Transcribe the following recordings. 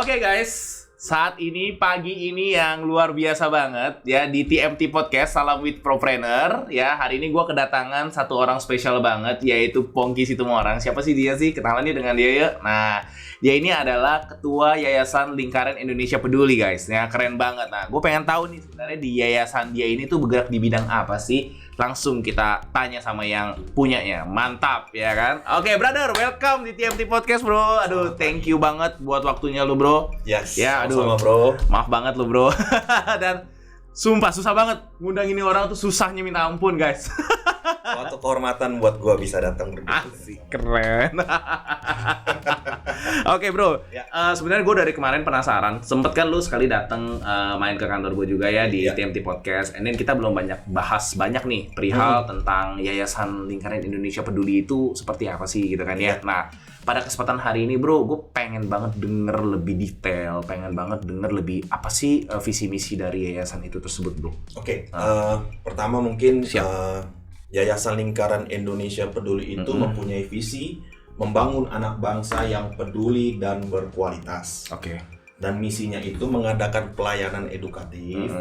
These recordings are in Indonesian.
Oke guys, saat ini pagi ini yang luar biasa banget ya di TMT Podcast Salam with Propreneur ya. Hari ini gue kedatangan satu orang spesial banget, yaitu Pongki Situmorang. Siapa sih dia sih? Kenalan nih dengan dia yuk. Nah, dia ini adalah Ketua Yayasan Lingkaran Indonesia Peduli guys. Ya keren banget. Nah, gue pengen tahu nih sebenarnya di yayasan dia ini tuh bergerak di bidang apa sih? Langsung kita tanya sama yang punyanya. Mantap ya kan? Oke brother, welcome di TMT Podcast bro. Aduh, thank you banget buat waktunya lu bro. Yes, ya, aduh, sama bro. Maaf banget lu bro. Dan sumpah susah banget ngundang ini orang tuh, susahnya minta ampun guys. Suatu kehormatan buat gua bisa datang berdua. Asik, keren. Oke bro, Ya. Sebenarnya gue dari kemarin penasaran. Sempet kan lu sekali datang main ke kantor gue juga ya di Ya. TMT Podcast. And then kita belum bahas banyak nih perihal tentang Yayasan Lingkaran Indonesia Peduli itu seperti apa sih gitu kan ya. Nah, pada kesempatan hari ini bro, gue pengen banget denger lebih detail, pengen banget denger lebih apa sih visi misi dari yayasan itu tersebut bro. Oke, pertama mungkin Siap. Yayasan Lingkaran Indonesia Peduli itu mempunyai visi membangun anak bangsa yang peduli dan berkualitas. Oke. Dan misinya itu mengadakan pelayanan edukatif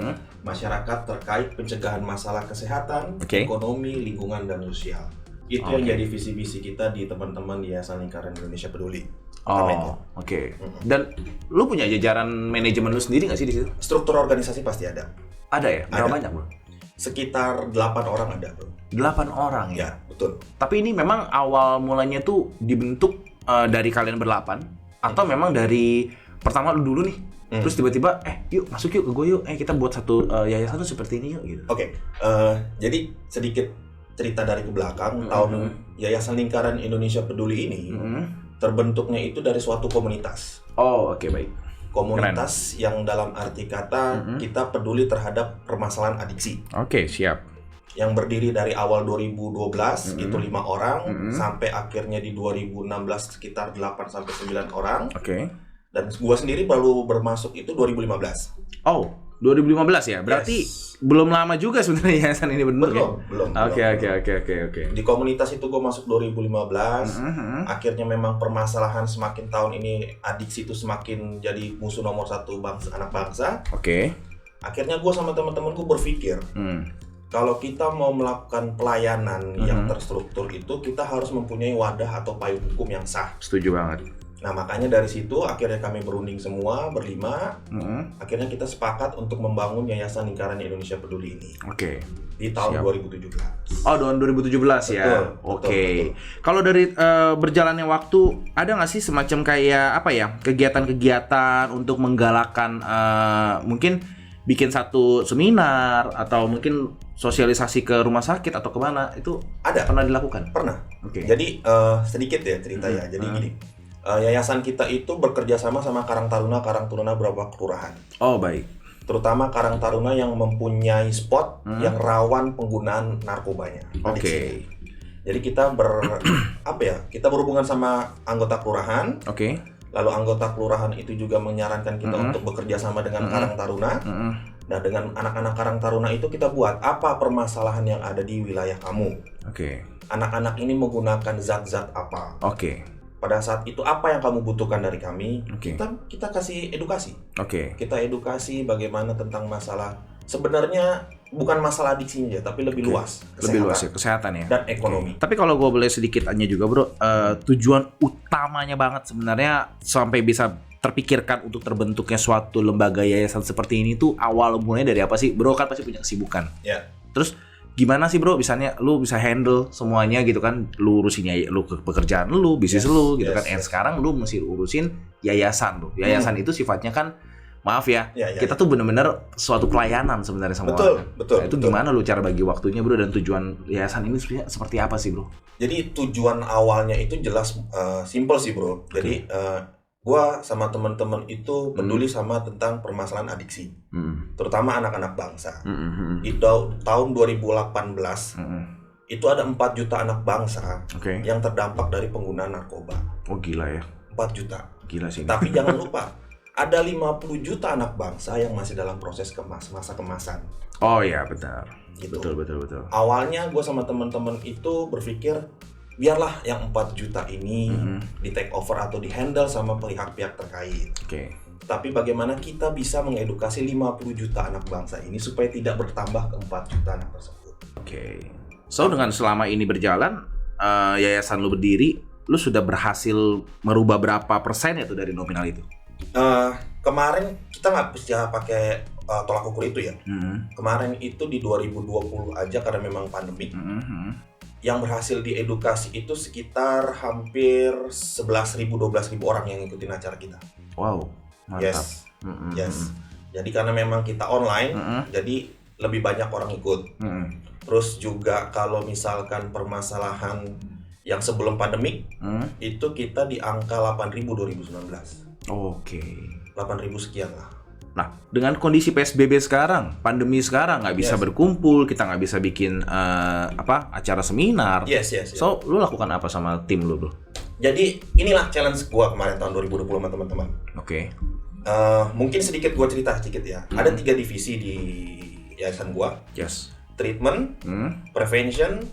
masyarakat terkait pencegahan masalah kesehatan, Oke. ekonomi, lingkungan, dan sosial. Itu yang jadi visi misi kita di teman-teman Yayasan Lingkaran Indonesia Peduli. Pertama itu. Oke. Dan lu punya jajaran manajemen lu sendiri nggak sih di situ? Struktur organisasi pasti ada. Ada ya? Berapa Ada. banyak bro? Sekitar 8 orang ada, bro. 8 orang ya? Ya, betul. Tapi ini memang awal mulanya tuh dibentuk dari kalian berlapan? Atau memang dari pertama lu dulu nih? Terus tiba-tiba, yuk masuk yuk ke gue yuk, kita buat satu yayasan tuh seperti ini yuk gitu. Oke, jadi sedikit cerita dari ke belakang. Tahun Yayasan Lingkaran Indonesia Peduli ini terbentuknya itu dari suatu komunitas. Oh oke, baik. Komunitas yang dalam arti kata kita peduli terhadap permasalahan adiksi. Oke, siap. Yang berdiri dari awal 2012 itu 5 orang sampai akhirnya di 2016 sekitar 8 sampai 9 orang. Oke. Dan gua sendiri baru bermasuk itu 2015. Oh, 2015 ya? Berarti belum lama juga sebenarnya yayasan ini bentuk ya? Belum. Oke. Di komunitas itu gue masuk 2015. Akhirnya memang permasalahan semakin tahun ini adiksi itu semakin jadi musuh nomor satu anak bangsa. Oke. Akhirnya gue sama teman-temanku berpikir kalau kita mau melakukan pelayanan yang terstruktur itu kita harus mempunyai wadah atau payung hukum yang sah. Setuju banget. Nah makanya dari situ akhirnya kami berunding semua berlima. Akhirnya kita sepakat untuk membangun Yayasan Lingkaran Indonesia Peduli ini. Oke. Di tahun 2017. Oh, tahun 2017 ya. Betul, Oke. betul. Kalau dari berjalannya waktu, ada nggak sih semacam kayak apa ya, kegiatan-kegiatan untuk menggalakkan mungkin bikin satu seminar atau mungkin sosialisasi ke rumah sakit atau kemana, itu Ada. pernah dilakukan? Pernah. Oke. Jadi sedikit ya cerita ya. Jadi gini, yayasan kita itu bekerja sama Karang Taruna beberapa kelurahan. Oh baik. Terutama Karang Taruna yang mempunyai spot yang rawan penggunaan narkobanya. Oke. Jadi kita kita berhubungan sama anggota kelurahan. Oke. Lalu anggota kelurahan itu juga menyarankan kita untuk bekerja sama dengan Karang Taruna. Nah, dengan anak-anak Karang Taruna itu kita buat apa permasalahan yang ada di wilayah kamu. Oke. Anak-anak ini menggunakan zat-zat apa? Oke. Pada saat itu apa yang kamu butuhkan dari kami? Oke. Kita kasih edukasi. Oke. Kita edukasi bagaimana tentang masalah sebenarnya bukan masalah adiksinya aja, tapi lebih luas. Lebih luas ya, kesehatan ya. Dan ekonomi. Tapi kalau gue boleh sedikit tanya juga bro, tujuan utamanya banget sebenarnya sampai bisa terpikirkan untuk terbentuknya suatu lembaga yayasan seperti ini tuh awal mulanya dari apa sih? Bro kan pasti punya kesibukan. Ya. Terus gimana sih bro, misalnya lu bisa handle semuanya gitu kan, lu urusin lu ke pekerjaan lu, bisnis lu gitu kan. Sekarang lu mesti urusin yayasan lu. Yayasan itu sifatnya kan, maaf ya, kita tuh bener-bener suatu pelayanan sebenarnya sama orang. Betul. Nah, itu gimana lu cara bagi waktunya bro, dan tujuan yayasan ini sebenarnya seperti apa sih bro? Jadi tujuan awalnya itu jelas simple sih bro. Jadi gua sama teman-teman itu peduli sama tentang permasalahan adiksi, terutama anak-anak bangsa. Di tahun 2018 itu ada 4 juta anak bangsa yang terdampak dari penggunaan narkoba. Oh gila ya. 4 juta. Gila sih. Tapi jangan lupa, ada 50 juta anak bangsa yang masih dalam proses masa kemasan. Oh iya benar. Gitu. Betul. Awalnya gue sama teman-teman itu berpikir biarlah yang 4 juta ini di take over atau di handle sama pihak-pihak terkait. Oke. tapi bagaimana kita bisa mengedukasi 50 juta anak bangsa ini supaya tidak bertambah ke 4 juta anak tersebut. Oke. So dengan selama ini berjalan, yayasan lu berdiri, lu sudah berhasil merubah berapa persen itu dari nominal itu? Kemarin kita nggak bisa pakai tolak ukur itu ya. Kemarin itu di 2020 aja karena memang pandemi. Yang berhasil diedukasi itu sekitar hampir 11.000 12.000 orang yang ngikutin acara kita. Wow, mantap. Yes. Jadi karena memang kita online, jadi lebih banyak orang ikut. Terus juga kalau misalkan permasalahan yang sebelum pandemik, itu kita di angka 8.000 2019. Oke. 8.000 sekian lah. Nah, dengan kondisi PSBB sekarang, pandemi sekarang, nggak bisa berkumpul, kita nggak bisa bikin acara seminar. Yes. So, lu lakukan apa sama tim lu, bro? Jadi inilah challenge gua kemarin tahun 2020 sama teman-teman. Oke. Mungkin sedikit gua cerita sedikit ya. Ada 3 divisi di yayasan gua. Yes. Treatment, prevention,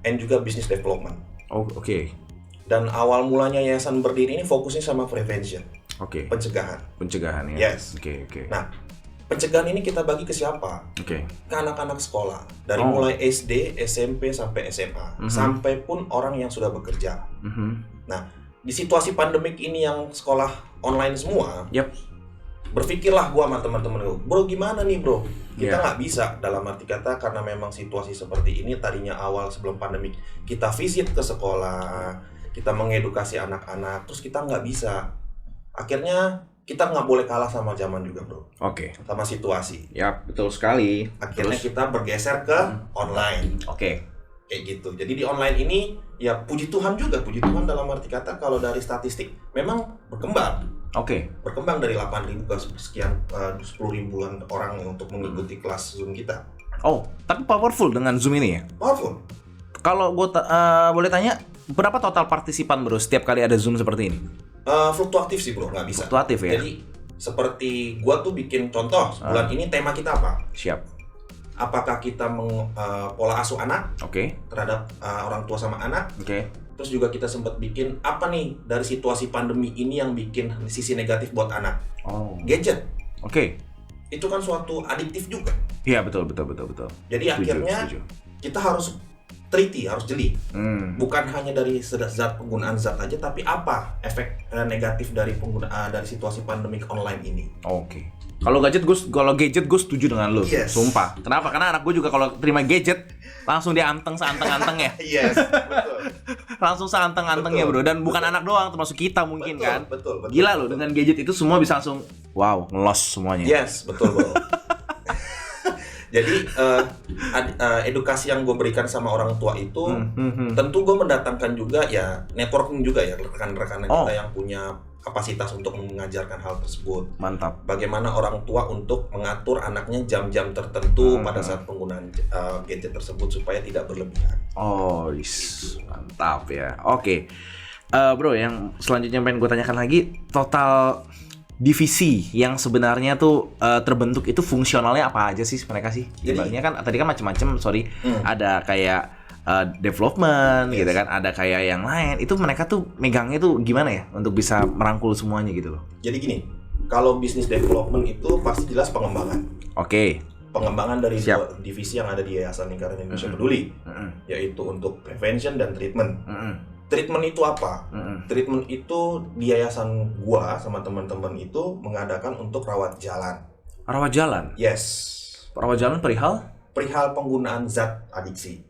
and juga business development. Oh, oke. Dan awal mulanya yayasan berdiri ini fokusnya sama prevention. Oke. Pencegahan ya. Yes. Oke. Nah, pencegahan ini kita bagi ke siapa? Oke. Ke anak-anak sekolah. Dari mulai SD, SMP sampai SMA, sampai pun orang yang sudah bekerja. Nah, di situasi pandemik ini yang sekolah online semua, berpikirlah gua sama teman-teman gua, bro gimana nih bro? Kita nggak bisa, dalam arti kata karena memang situasi seperti ini. Tadinya awal sebelum pandemik kita visit ke sekolah, kita mengedukasi anak-anak, terus kita nggak bisa. Akhirnya kita nggak boleh kalah sama zaman juga bro. Oke. Sama situasi. Ya, betul sekali. Akhirnya kita bergeser ke online. Oke. Kayak gitu. Jadi di online ini ya puji Tuhan juga. Puji Tuhan dalam arti kata kalau dari statistik memang berkembang. Oke. Berkembang dari 8.000 ke sekian 10.000-an orang untuk mengikuti kelas Zoom kita. Oh, tapi powerful dengan Zoom ini ya? Powerful. Kalau gue boleh tanya, berapa total partisipan bro setiap kali ada Zoom seperti ini? Fluktuatif sih bro, nggak bisa. Fluktuatif ya? Jadi seperti gua tuh bikin contoh, bulan ini tema kita apa? Siap. Apakah kita pola asuh anak? Oke. Terhadap orang tua sama anak? Oke. Terus juga kita sempat bikin apa nih dari situasi pandemi ini yang bikin sisi negatif buat anak? Oh. Gadget. Oke. Itu kan suatu adiktif juga. Iya betul. Jadi akhirnya kita harus teliti, harus jeli. Bukan hanya dari zat penggunaan zat aja, tapi apa efek negatif dari penggunaan dari situasi pandemik online ini. Oke. Kalau gadget gue setuju dengan lo. Yes. Sumpah. Kenapa? Karena anak gue juga kalau terima gadget langsung dia seanteng-antengnya. Yes, betul. Langsung seanteng-antengnya bro. Dan bukan anak doang, termasuk kita mungkin kan. Betul. Gila loh, dengan gadget itu semua bisa langsung wow, ngelos semuanya. Yes, betul bro. Jadi edukasi yang gue berikan sama orang tua itu tentu gue mendatangkan juga ya networking juga ya rekan-rekan kita yang punya kapasitas untuk mengajarkan hal tersebut. Mantap. Bagaimana orang tua untuk mengatur anaknya jam-jam tertentu pada saat penggunaan gadget tersebut supaya tidak berlebihan. Oh, mantap ya. Oke. Bro, yang selanjutnya pengen gue tanyakan lagi, total divisi yang sebenarnya tuh terbentuk itu fungsionalnya apa aja sih mereka sih? Ibaratnya kan tadi kan macam-macam, ada kayak development gitu kan, ada kayak yang lain. Itu mereka tuh megangnya tuh gimana ya untuk bisa merangkul semuanya gitu loh. Jadi gini, kalau business development itu pasti jelas pengembangan. Oke. Pengembangan dari dua divisi yang ada di Yayasan Lingkaran Indonesia Peduli, yaitu untuk prevention dan treatment. Treatment itu apa? Treatment itu di yayasan gua sama teman-teman itu mengadakan untuk rawat jalan. Rawat jalan? Yes. Rawat jalan perihal penggunaan zat adiksi.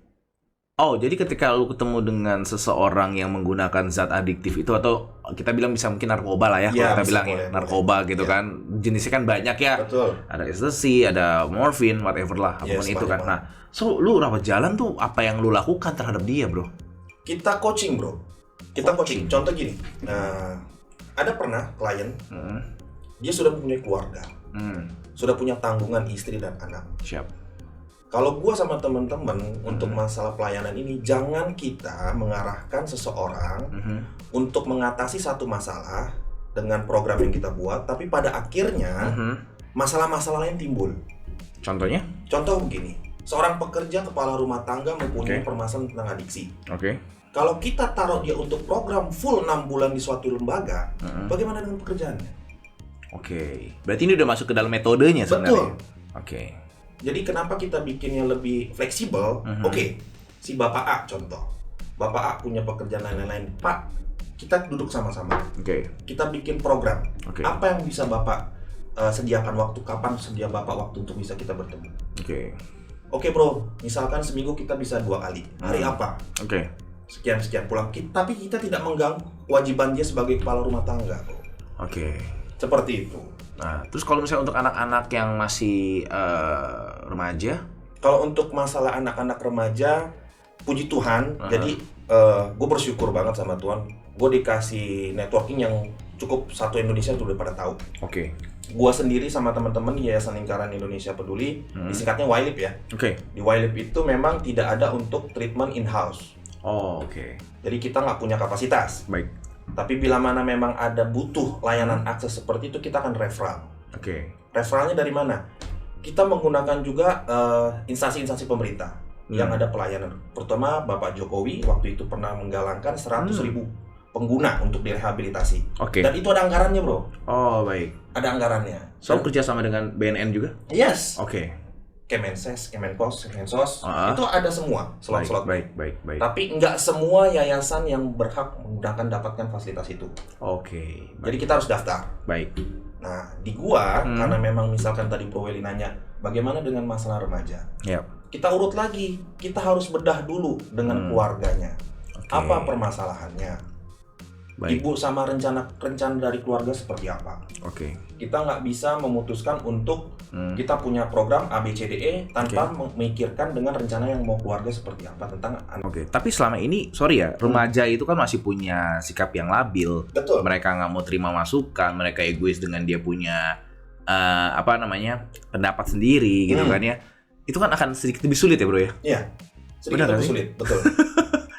Oh, jadi ketika lu ketemu dengan seseorang yang menggunakan zat adiktif itu, atau kita bilang bisa mungkin narkoba lah ya, kalau kita bilang ya, narkoba gitu kan, jenisnya kan banyak ya. Betul. Ada ecstasy, ada morfin, whatever lah, apapun itu kan. Nah, so lu rawat jalan tuh apa yang lu lakukan terhadap dia, bro? Kita coaching, bro. Kita coaching. Contoh gini, ada pernah klien, dia sudah mempunyai keluarga, sudah punya tanggungan istri dan anak. Siap. Kalau gua sama teman-teman untuk masalah pelayanan ini, jangan kita mengarahkan seseorang untuk mengatasi satu masalah dengan program yang kita buat, tapi pada akhirnya masalah-masalah lain timbul. Contohnya? Contoh begini, seorang pekerja kepala rumah tangga mempunyai permasalahan tentang adiksi. Kalau kita taruh dia untuk program full 6 bulan di suatu lembaga, bagaimana dengan pekerjaannya? Oke. Berarti ini udah masuk ke dalam metodenya sebenarnya. Betul. Oke. Jadi kenapa kita bikinnya lebih fleksibel? Oke, si Bapak A contoh. Bapak A punya pekerjaan lain-lain. Pak, kita duduk sama-sama. Oke. Kita bikin program. Oke. Apa yang bisa Bapak sediakan waktu? Kapan sedia Bapak waktu untuk bisa kita bertemu? Oke. Oke bro, misalkan seminggu kita bisa 2 kali. Hari apa? Oke. Sekian pulang. Tapi kita tidak mengganggu kewajiban dia sebagai kepala rumah tangga, bro. Oke. Seperti itu. Nah, terus kalau misalnya untuk anak-anak yang masih remaja? Kalau untuk masalah anak-anak remaja, puji Tuhan. Jadi gue bersyukur banget sama Tuhan. Gue dikasih networking yang cukup satu Indonesia udah pada tahu. Oke. Gue sendiri sama teman-teman di Yayasan Lingkaran Indonesia Peduli, disingkatnya YLIP ya. Oke. Di YLIP itu memang tidak ada untuk treatment in-house. Oh, oke. Jadi kita nggak punya kapasitas. Baik. Tapi bila mana memang ada butuh layanan akses seperti itu, kita akan referral. Oke. Referralnya dari mana? Kita menggunakan juga instansi-instansi pemerintah yang ada pelayanan. Pertama, Bapak Jokowi waktu itu pernah menggalangkan 100.000 pengguna untuk direhabilitasi. Oke. Dan itu ada anggarannya, bro. Oh, baik. Ada anggarannya. So, kerjasama dengan BNN juga? Yes. Oke. Kemenses, Kemenkos, Kemensos, itu ada semua slot-slot. Baik. Tapi nggak semua yayasan yang berhak menggunakan dapatkan fasilitas itu. Oke. Jadi kita harus daftar. Baik. Nah, di gua karena memang misalkan tadi Bro Welly nanya, bagaimana dengan masalah remaja? Yap. Kita urut lagi, kita harus bedah dulu dengan keluarganya. Oke. Apa permasalahannya? Baik. Ibu sama rencana dari keluarga seperti apa? Oke. Kita nggak bisa memutuskan untuk kita punya program ABCDE tanpa memikirkan dengan rencana yang mau keluarga seperti apa tentang anak. Oke. Tapi selama ini, sorry ya, remaja itu kan masih punya sikap yang labil. Betul. Mereka nggak mau terima masukan, mereka egois dengan dia punya pendapat sendiri gitu kan ya. Itu kan akan sedikit lebih sulit ya, bro ya? Iya. Sedikit lebih sulit, betul.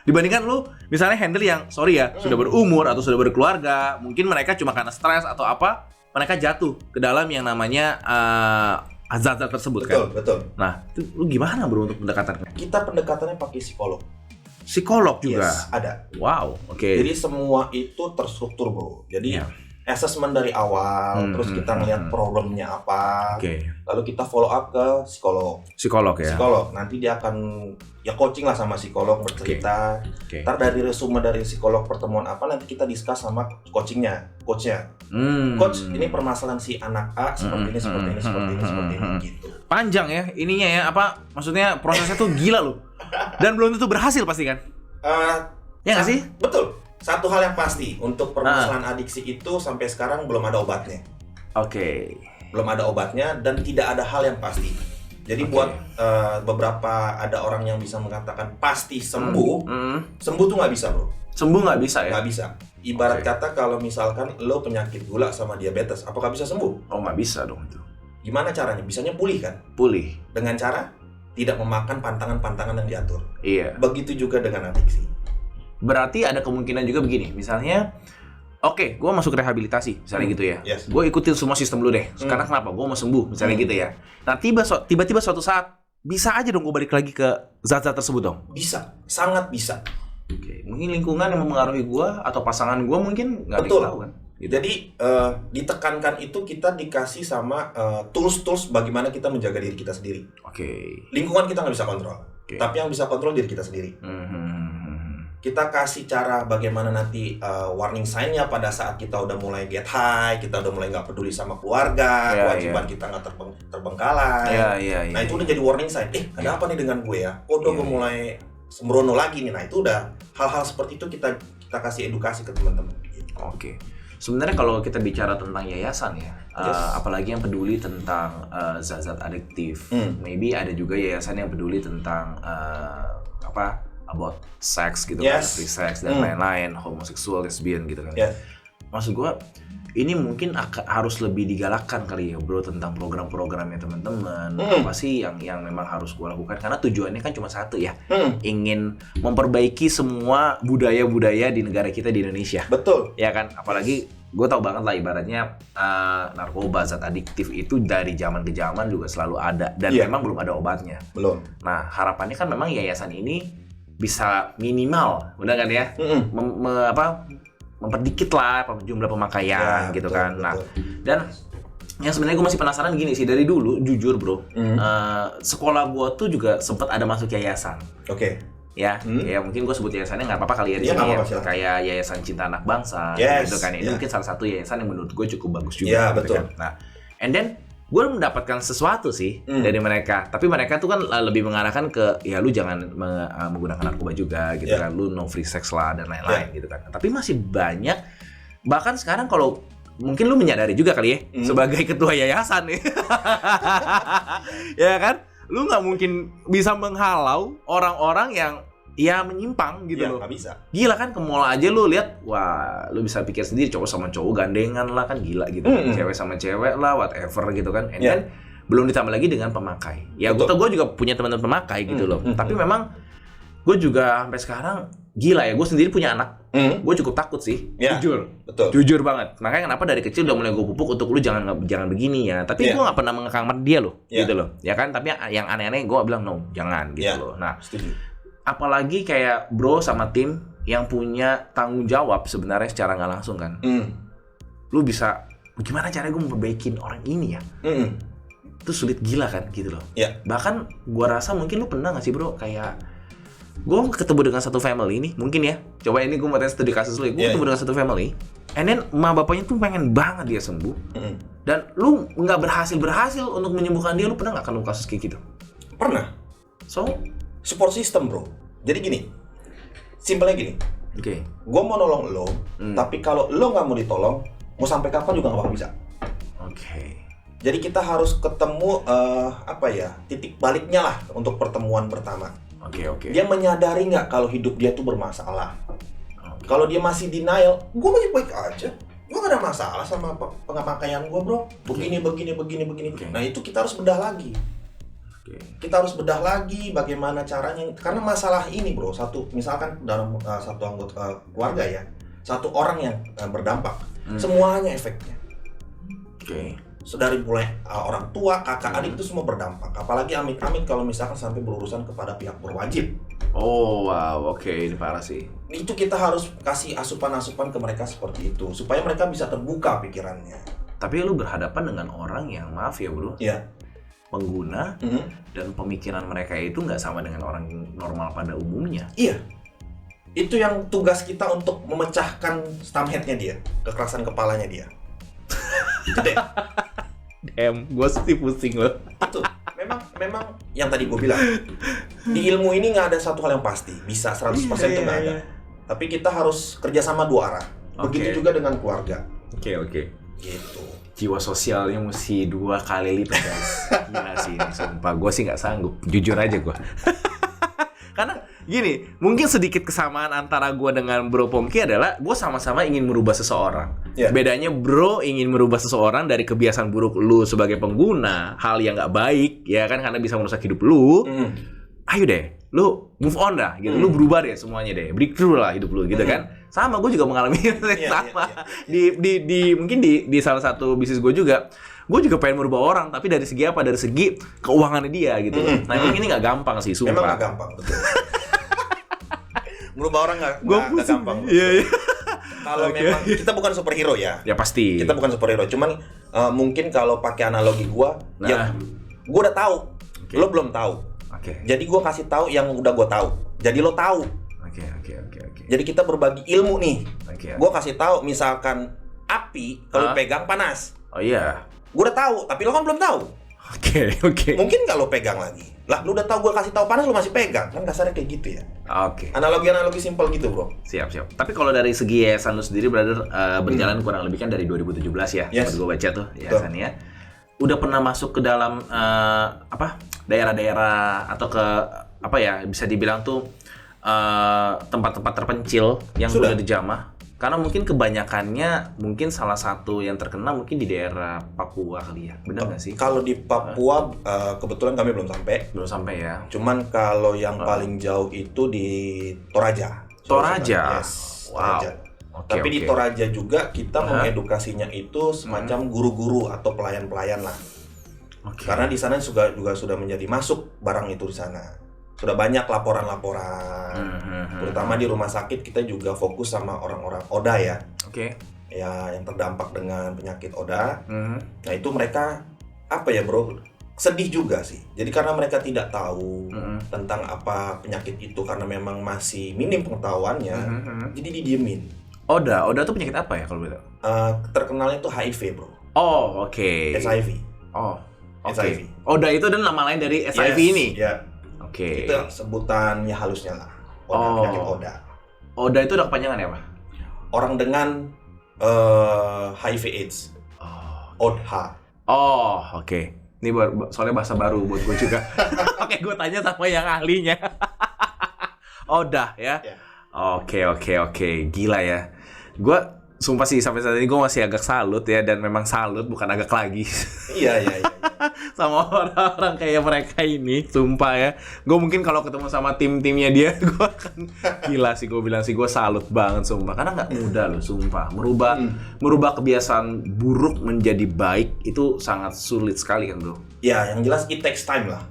Dibandingkan lu misalnya handle yang sorry ya sudah berumur atau sudah berkeluarga, mungkin mereka cuma karena stres atau apa mereka jatuh ke dalam yang namanya zat-zat tersebut. Betul. Nah, itu lu gimana bro untuk pendekatannya? Kita pendekatannya pakai psikolog. Psikolog juga? Yes, ada. Wow, oke. Jadi semua itu terstruktur, bro. Jadi assessment dari awal, terus kita ngelihat problemnya apa, lalu kita follow up ke psikolog. Psikolog ya? Psikolog, nanti dia akan ya coaching lah sama psikolog, bercerita. Ntar dari resume dari psikolog pertemuan apa, nanti kita discuss sama coachnya. Coach, ini permasalahan si anak A seperti ini, seperti ini, gitu. Panjang ya ininya ya, maksudnya prosesnya tuh gila loh. Dan belum tentu berhasil pasti kan? Ya nggak sih? Betul. Satu hal yang pasti, untuk permasalahan adiksi itu sampai sekarang belum ada obatnya. Oke. Belum ada obatnya dan tidak ada hal yang pasti. Jadi buat beberapa ada orang yang bisa mengatakan pasti sembuh, sembuh tuh nggak bisa, bro. Sembuh nggak bisa ya? Nggak bisa. Ibarat kata kalau misalkan lo penyakit gula sama diabetes, apakah bisa sembuh? Oh, nggak bisa dong itu. Gimana caranya? Bisanya pulih kan? Pulih. Dengan cara tidak memakan pantangan-pantangan yang diatur. Iya. Begitu juga dengan adiksi. Berarti ada kemungkinan juga begini, misalnya, oke, gue masuk rehabilitasi, misalnya gitu ya. Yes. Gue ikutin semua sistem lu deh. Sekarang kenapa? Gue mau sembuh, misalnya gitu ya. Nah, tiba-tiba suatu saat, bisa aja dong gue balik lagi ke zat-zat tersebut dong? Bisa, sangat bisa. Oke, mungkin lingkungan yang mempengaruhi gue atau pasangan gue mungkin nggak tahu kan? Gitu. Jadi ditekankan itu kita dikasih sama tools-tools bagaimana kita menjaga diri kita sendiri. Oke. Lingkungan kita nggak bisa kontrol, tapi yang bisa kontrol diri kita sendiri. Kita kasih cara bagaimana nanti warning sign-nya pada saat kita udah mulai get high, kita udah mulai nggak peduli sama keluarga, kewajiban kita nggak terbengkalai. Nah itu udah jadi warning sign. Ada apa nih dengan gue ya? Gue mulai sembrono lagi nih. Nah itu udah hal-hal seperti itu kita kasih edukasi ke teman-teman. Oke. Sebenarnya kalau kita bicara tentang yayasan ya, apalagi yang peduli tentang zat-zat adiktif, maybe ada juga yayasan yang peduli tentang about sex gitu kan, free sex dan lain-lain, homoseksual, lesbian gitu kan. Maksud gue, ini mungkin harus lebih digalakkan kali ya bro tentang program-programnya teman-teman. Apa sih yang memang harus gue lakukan? Karena tujuannya kan cuma satu ya, ingin memperbaiki semua budaya-budaya di negara kita di Indonesia. Betul. Ya kan, apalagi gue tau banget lah ibaratnya narkoba, zat adiktif itu dari zaman ke zaman juga selalu ada dan memang belum ada obatnya. Belum. Nah harapannya kan memang yayasan ini bisa minimal, udah kan ya, memperdikit lah jumlah pemakaian gitu betul, kan. betul. Nah, dan yang sebenarnya gue masih penasaran gini sih, dari dulu jujur bro, sekolah gue tuh juga sempat ada masuk yayasan. Oke. Ya, kayak mungkin gue sebut yayasannya nggak apa-apa kali ya di Iya, sini nggak ya. apa-apa, Kayak Yayasan Cinta Anak Bangsa, Yes, gitu kan. Ini yeah. mungkin salah satu yayasan yang menurut gue cukup bagus juga. Iya, gitu betul. kan. Nah, and then gue mendapatkan sesuatu sih dari mereka. Tapi mereka tuh kan lebih mengarahkan ke ya lu jangan menggunakan narkoba juga gitu kan. Lu no free sex lah dan lain-lain gitu kan. Tapi masih banyak, bahkan sekarang kalau mungkin lu menyadari juga kali ya sebagai ketua yayasan nih. Ya kan? Lu nggak mungkin bisa menghalau orang-orang yang ya menyimpang gitu loh. Nggak bisa. Gila kan, ke mall aja lu lihat, wah lu bisa pikir sendiri, cowok sama cowok gandengan lah kan, gila gitu. Cewek sama cewek lah, whatever gitu kan. And then belum ditambah lagi dengan pemakai. Ya gue juga punya teman-teman pemakai gitu loh. Tapi memang gue juga sampai sekarang gila ya, gue sendiri punya anak. Gue cukup takut sih, jujur. Betul. Jujur banget. Makanya kenapa dari kecil udah mulai gue pupuk untuk lu jangan begini ya. Tapi gue nggak pernah mengekang dia loh, gitu loh. Ya kan, tapi yang aneh-aneh gue bilang no, jangan gitu loh. Nah, setuju. Apalagi kayak bro sama tim yang punya tanggung jawab sebenarnya secara nggak langsung kan. Lu bisa, gimana caranya gue memperbaikin orang ini ya? Itu sulit gila kan gitu loh. Bahkan gue rasa mungkin lu pernah nggak sih bro, kayak gue ketemu dengan satu family ini, mungkin ya. Coba ini gue mau tanya studi kasus lu ya. Gue ketemu dengan satu family, and then emak bapaknya tuh pengen banget dia sembuh. Dan lu nggak berhasil untuk menyembuhkan dia. Lu pernah nggak kalau kasus kayak gitu? Pernah. So, support system bro. Jadi gini, simpelnya gini. Oke. Gue mau nolong lo, tapi kalau lo nggak mau ditolong, mau sampai kapan juga nggak bakal bisa. Oke. Jadi kita harus ketemu titik baliknya lah untuk pertemuan pertama. Oke. Dia menyadari nggak kalau hidup dia tuh bermasalah. Kalau dia masih denial, gue baik-baik aja. Gue gak ada masalah sama pemakaian gue bro. Begini. Nah itu kita harus bedah lagi. Kita harus bedah lagi bagaimana caranya, karena masalah ini bro, misalkan dalam satu anggota keluarga ya, satu orang yang berdampak, semuanya efeknya. Dari mulai orang tua, kakak, adik itu semua berdampak. Apalagi amit-amit kalau misalkan sampai berurusan kepada pihak berwajib. Oh wow, oke, ini parah sih. Itu kita harus kasih asupan-asupan ke mereka seperti itu, supaya mereka bisa terbuka pikirannya. Tapi lu berhadapan dengan orang yang, maaf ya bro, pengguna dan pemikiran mereka itu nggak sama dengan orang normal pada umumnya. Iya, itu yang tugas kita untuk memecahkan stamheadnya dia, kekerasan kepalanya dia. Itu deh. Gue sih pusing loh. Itu memang yang tadi gue bilang, di ilmu ini nggak ada satu hal yang pasti, bisa 100% itu nggak ada. Tapi kita harus kerjasama dua arah. Begitu juga dengan keluarga. Oke. Gitu. Jiwa sosialnya mesti 2 kali lipat guys. Gila sih ini, sumpah gue sih nggak sanggup, jujur aja gue. Karena gini, mungkin sedikit kesamaan antara gue dengan Bro Pongki adalah gue sama-sama ingin merubah seseorang. Bedanya Bro ingin merubah seseorang dari kebiasaan buruk lu sebagai pengguna, hal yang nggak baik ya kan, karena bisa merusak hidup lu. Ayo deh, lu move on dah gitu, lu berubah deh semuanya deh, breakthrough lah hidup lu gitu kan. Sama, gue juga mengalami sama. Di mungkin di salah satu bisnis gue juga pengen merubah orang, tapi dari segi apa? Dari segi keuangannya dia gitu. Nah ini nggak gampang sih, sumpah. Memang nggak gampang, betul. Merubah orang nggak gampang. Iya. Kalau memang kita bukan superhero ya. Ya pasti. Kita bukan superhero, cuman mungkin kalau pakai analogi gue, ya gue udah tahu, lo belum tahu. Jadi gue kasih tahu yang udah gue tahu. Jadi lo tahu. Oke. Jadi kita berbagi ilmu nih. Gue kasih tahu, misalkan api kalau pegang panas. Oh iya. Gue udah tahu, tapi lo kan belum tahu. Oke. Mungkin nggak lo pegang lagi. Lah, lo udah tahu gue kasih tahu panas, lo masih pegang. Kan kasarnya kayak gitu ya. Oke. Analogi simpel gitu, bro. Siap. Tapi kalau dari segi yayasan lu sendiri, brother, berjalan kurang lebih kan dari 2017 ya. Yes. Gue baca tuh yayasannya. Udah pernah masuk ke dalam daerah-daerah atau ke bisa dibilang tuh tempat-tempat terpencil yang sudah dijamah. Karena mungkin kebanyakannya, mungkin salah satu yang terkena mungkin di daerah Papua kali ya, benar nggak sih? Kalau di Papua kebetulan kami belum sampai ya. Cuman kalau yang paling jauh itu di Toraja. Yes. Wow. Toraja. Tapi di Toraja juga kita mengedukasinya itu semacam guru-guru atau pelayan-pelayan lah. Karena di sana juga sudah menjadi masuk barang itu di sana. sudah banyak laporan-laporan. Terutama di rumah sakit kita juga fokus sama orang-orang ODA ya. Oke. Ya, yang terdampak dengan penyakit ODA. Nah, itu mereka apa ya, Bro? Sedih juga sih. Jadi karena mereka tidak tahu tentang apa penyakit itu karena memang masih minim pengetahuannya, jadi didiemin. ODA tuh penyakit apa ya kalau begitu? Terkenalnya tuh HIV, Bro. Oh, oke. HIV. Oh, oke. HIV. ODA itu dan nama lain dari HIV ini. Ya. Oke. Itu sebutannya halusnya lah. Penyakit ODA. ODA itu udah kepanjangan ya, Pak? Orang dengan HIV AIDS. ODH. Oh, oke. Ini soalnya bahasa baru buat gue juga. Oke, gue tanya sama yang ahlinya. ODA ya. Oke. Gila ya. Gue sumpah sih sampai saat ini gue masih agak salut ya, dan memang salut bukan agak lagi. Iya. Sama orang-orang kayak mereka ini, sumpah ya. Gue mungkin kalau ketemu sama tim-timnya dia, gue akan gila sih, gue bilang sih gue salut banget sumpah, karena nggak mudah loh sumpah. Merubah kebiasaan buruk menjadi baik itu sangat sulit sekali kan bro. Ya, yang jelas it takes time lah.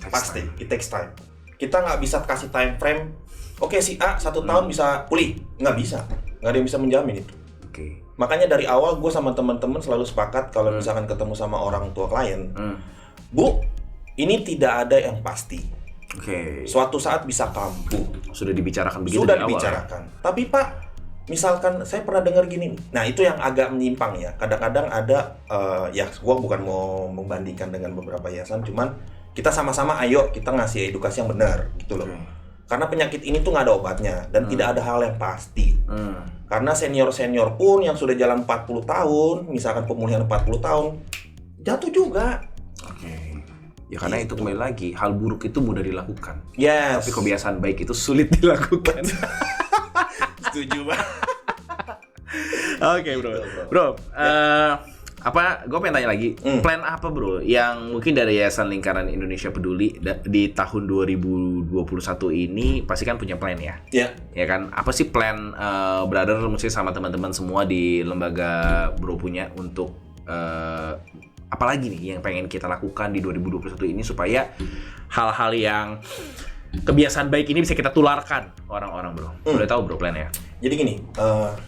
Pasti it takes time. Kita nggak bisa kasih time frame. Oke, si A 1 tahun bisa pulih, nggak bisa. Nggak ada yang bisa menjamin itu. Oke. Makanya dari awal gue sama teman-teman selalu sepakat kalau misalkan ketemu sama orang tua klien, Bu, ini tidak ada yang pasti. Oke. Suatu saat bisa kambuh. Sudah dibicarakan begitu Sudah dari awal. dibicarakan. Tapi Pak, misalkan saya pernah dengar gini. Nah, itu yang agak menyimpang ya. Kadang-kadang ada, ya gue bukan mau membandingkan dengan beberapa yayasan, cuman kita sama-sama ayo kita ngasih edukasi yang benar gitu loh. Karena penyakit ini tuh nggak ada obatnya dan tidak ada hal yang pasti. Karena senior-senior pun yang sudah jalan 40 tahun, misalkan pemulihan 40 tahun, jatuh juga. Oke. Ya karena itu kembali lagi, hal buruk itu mudah dilakukan. Yes. Tapi kebiasaan baik itu sulit dilakukan. Setuju banget. Oke bro. Bro, gue pengen tanya lagi, plan apa bro yang mungkin dari Yayasan Lingkaran Indonesia Peduli di tahun 2021 ini pasti kan punya plan ya? Iya. Ya kan, apa sih plan brother mesti sama teman-teman semua di lembaga bro punya untuk apalagi nih yang pengen kita lakukan di 2021 ini supaya hal-hal yang kebiasaan baik ini bisa kita tularkan ke orang-orang bro. Boleh tahu bro plannya? Jadi gini,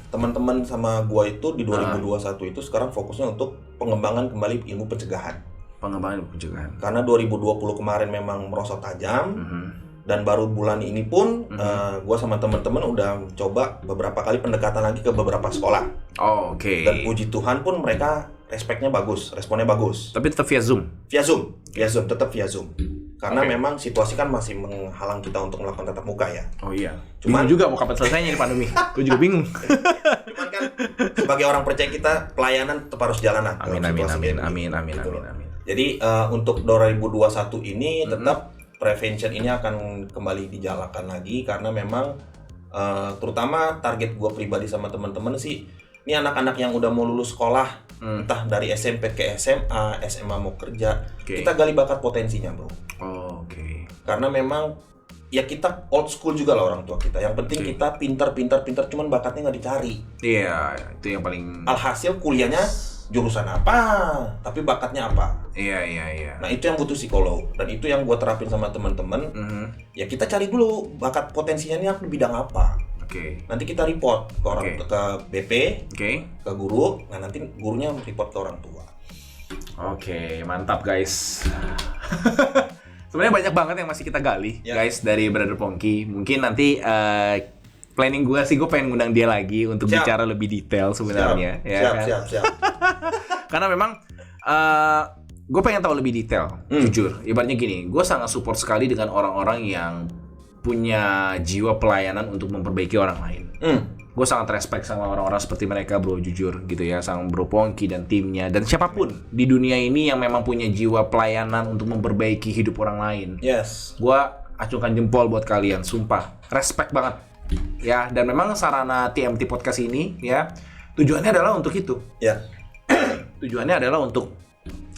teman-teman sama gua itu di 2021 itu sekarang fokusnya untuk pengembangan kembali ilmu pencegahan. Pengembangan ilmu pencegahan. Karena 2020 kemarin memang merosot tajam, dan baru bulan ini pun gua sama teman-teman udah coba beberapa kali pendekatan lagi ke beberapa sekolah. Oh, oke. Dan puji Tuhan pun mereka responnya bagus. Tapi tetap via Zoom? Tetap via Zoom. Karena memang situasi kan masih menghalang kita untuk melakukan tatap muka ya. Oh iya. Cuman bingung juga mau kapan selesainya nih pandemi. Gue juga bingung. Cuman kan sebagai orang percaya kita pelayanan tetap harus jalan. Amin. Jadi untuk 2021 ini tetap prevention ini akan kembali dijalankan lagi karena memang terutama target gue pribadi sama teman-teman sih, ini anak-anak yang udah mau lulus sekolah, entah dari SMP ke SMA, SMA mau kerja, kita gali bakat potensinya bro. Oh, oke. Karena memang ya kita old school juga lah orang tua kita. Yang penting kita pintar, cuman bakatnya nggak dicari. Iya, itu yang paling. Alhasil kuliahnya jurusan apa, tapi bakatnya apa. Iya. Nah itu yang butuh psikolog dan itu yang gue terapin sama teman-teman. Ya kita cari dulu bakat potensinya ini di bidang apa. Nanti kita report ke orang ke BP, ke guru. Nah nanti gurunya report ke orang tua. Oke, mantap guys. Sebenarnya banyak banget yang masih kita gali, guys, dari Brother Pongki. Mungkin nanti planning gue sih, gue pengen ngundang dia lagi untuk bicara lebih detail sebenarnya. Siap. Karena memang gue pengen tahu lebih detail, jujur. Ibaratnya gini, gue sangat support sekali dengan orang-orang yang punya jiwa pelayanan untuk memperbaiki orang lain. Gue sangat respect sama orang-orang seperti mereka bro, jujur gitu ya, sama Bro Pongki dan timnya dan siapapun di dunia ini yang memang punya jiwa pelayanan untuk memperbaiki hidup orang lain. Yes. Gue acungkan jempol buat kalian, sumpah, respect banget ya. Dan memang sarana TMT Podcast ini ya tujuannya adalah untuk itu. Ya. Tujuannya adalah untuk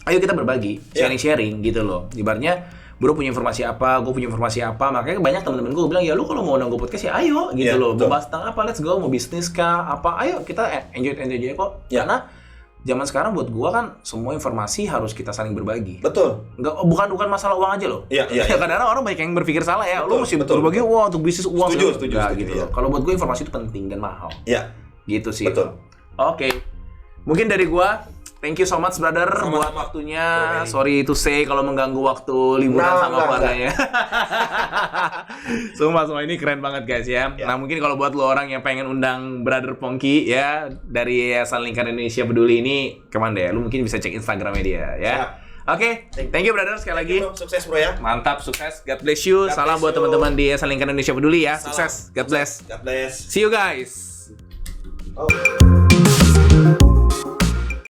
ayo kita berbagi, sharing gitu loh. Ibaratnya bro punya informasi apa, gue punya informasi apa, makanya banyak teman-teman gue bilang ya lu kalau mau undang gue podcast ya ayo gitu loh. Mau bahas tentang apa, let's go, mau bisnis kah, apa, ayo kita enjoy aja kok. Karena zaman sekarang buat gua kan semua informasi harus kita saling berbagi. Betul. Bukan masalah uang aja loh. Iya. Kadang-kadang orang banyak yang berpikir salah ya. Lu mesti betul. berbagi uang untuk bisnis uang. Setuju, gitu. iya. Kalau buat gua informasi itu penting dan mahal. Iya. Gitu sih. Betul. Oke. Mungkin dari gua, thank you so much brother Sama-sama. buat waktunya. Sorry to say kalau mengganggu waktu liburan sama keluarganya. Semua ini keren banget guys ya. Nah mungkin kalau buat lo orang yang pengen undang brother Pongki ya dari Yayasan Lingkar Indonesia Peduli ini, kemana deh? Lu mungkin bisa cek Instagramnya dia ya. Oke, thank you brother sekali lagi. Sukses bro ya. Mantap, sukses. God bless you. God Salam bless buat you. teman-teman di Yayasan Lingkar Indonesia Peduli ya. Salam. Sukses. God bless. God bless. See you guys. Oh.